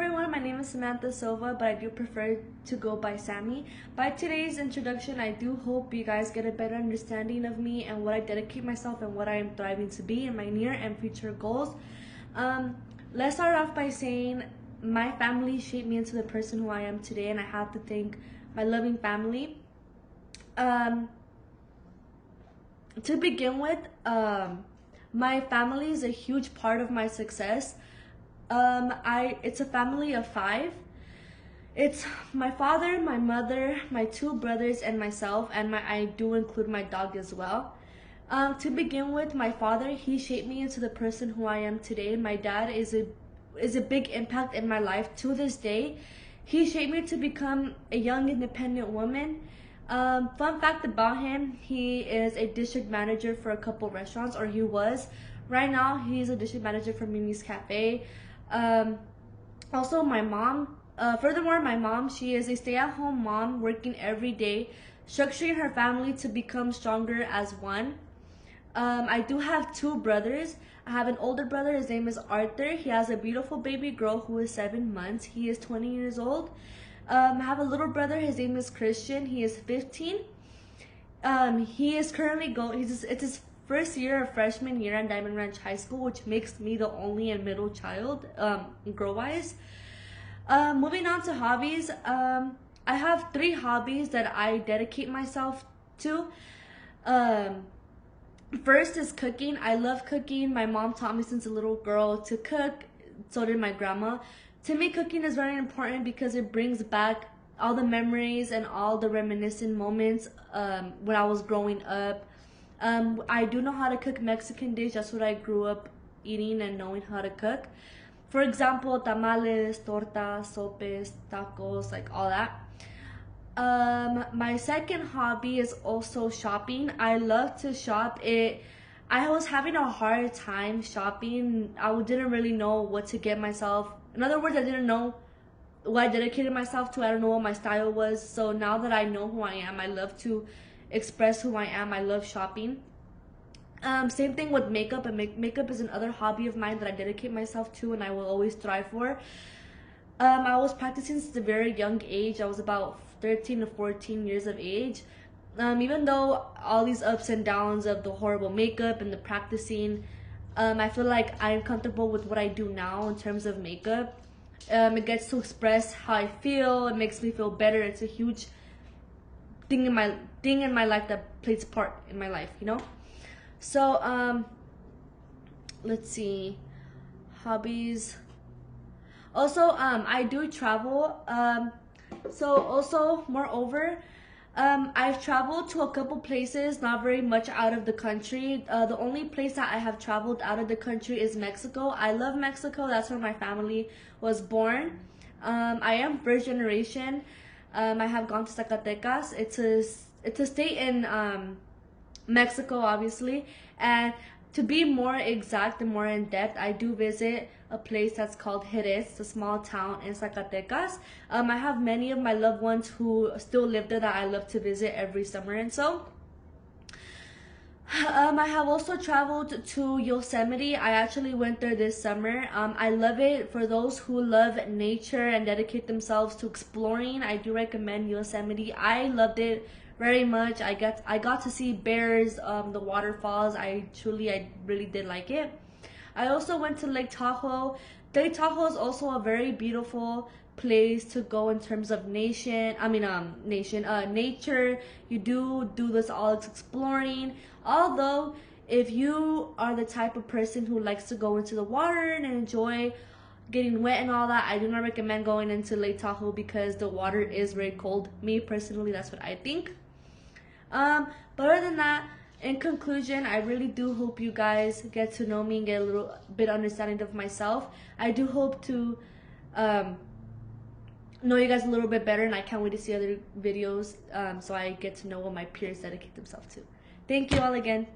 everyone, my name is Samantha Silva, but I do prefer to go by Sammy. By today's introduction, I do hope you guys get a better understanding of me and what I dedicate myself and what I am thriving to be in my near and future goals. Let's start off by saying my family shaped me into the person who I am today, and I have to thank my loving family. To begin with, my family is a huge part of my success. It's a family of 5. It's my father, my mother, my 2 brothers, and myself, and I do include my dog as well. To begin with, my father, he shaped me into the person who I am today. My dad is a big impact in my life to this day. He shaped me to become a young, independent woman. Fun fact about him, he is a district manager for a couple restaurants, or he was. Right now, he's a district manager for Mimi's Cafe. Also, my mom, furthermore, my mom, she is a stay-at-home mom working every day, structuring her family to become stronger as one. I do have 2 brothers. I have an older brother, his name is Arthur. He has a beautiful baby girl who is 7 months. He is 20 years old. I have a little brother, his name is Christian. He is 15. He is currently it's his first year of freshman year at Diamond Ranch High School, which makes me the only and middle child, girl-wise. Moving on to hobbies, I have 3 hobbies that I dedicate myself to. First is cooking. I love cooking. My mom taught me since a little girl to cook. So did my grandma. To me, cooking is very important because it brings back all the memories and all the reminiscent moments when I was growing up. I do know how to cook Mexican dish. That's what I grew up eating and knowing how to cook. For example, tamales, tortas, sopes, tacos, like all that. My second hobby is also shopping. I love to shop. I was having a hard time shopping. I didn't really know what to get myself. In other words, I didn't know what I dedicated myself to. I don't know what my style was. So now that I know who I am, I love to express who I am. I love shopping. Same thing with makeup. And makeup is another hobby of mine that I dedicate myself to and I will always strive for. I was practicing since a very young age. I was about 13 to 14 years of age. Even though all these ups and downs of the horrible makeup and the practicing, I feel like I'm comfortable with what I do now in terms of makeup. It gets to express how I feel. It makes me feel better. It's a huge thing in my life that plays a part in my life, you know. So let's see, hobbies. Also, I do travel. Moreover, I've traveled to a couple places, not very much out of the country. The only place that I have traveled out of the country is Mexico. I love Mexico. That's where my family was born. I am first generation. I have gone to Zacatecas. It's a state in Mexico, obviously. And to be more exact and more in depth, I do visit a place that's called Jerez, a small town in Zacatecas. I have many of my loved ones who still live there that I love to visit every summer and so. I have also traveled to Yosemite. I actually went there this summer. I love it. For those who love nature and dedicate themselves to exploring, I do recommend Yosemite. I loved it very much. I got to see bears, the waterfalls. I really did like it. I also went to Lake Tahoe. Lake Tahoe is also a very beautiful place to go in terms of nature. You do this all exploring. Although, if you are the type of person who likes to go into the water and enjoy getting wet and all that, I do not recommend going into Lake Tahoe because the water is very cold. Me personally, that's what I think. But other than that, in conclusion, I really do hope you guys get to know me and get a little bit understanding of myself. I do hope to know you guys a little bit better, and I can't wait to see other videos so I get to know what my peers dedicate themselves to. Thank you all again.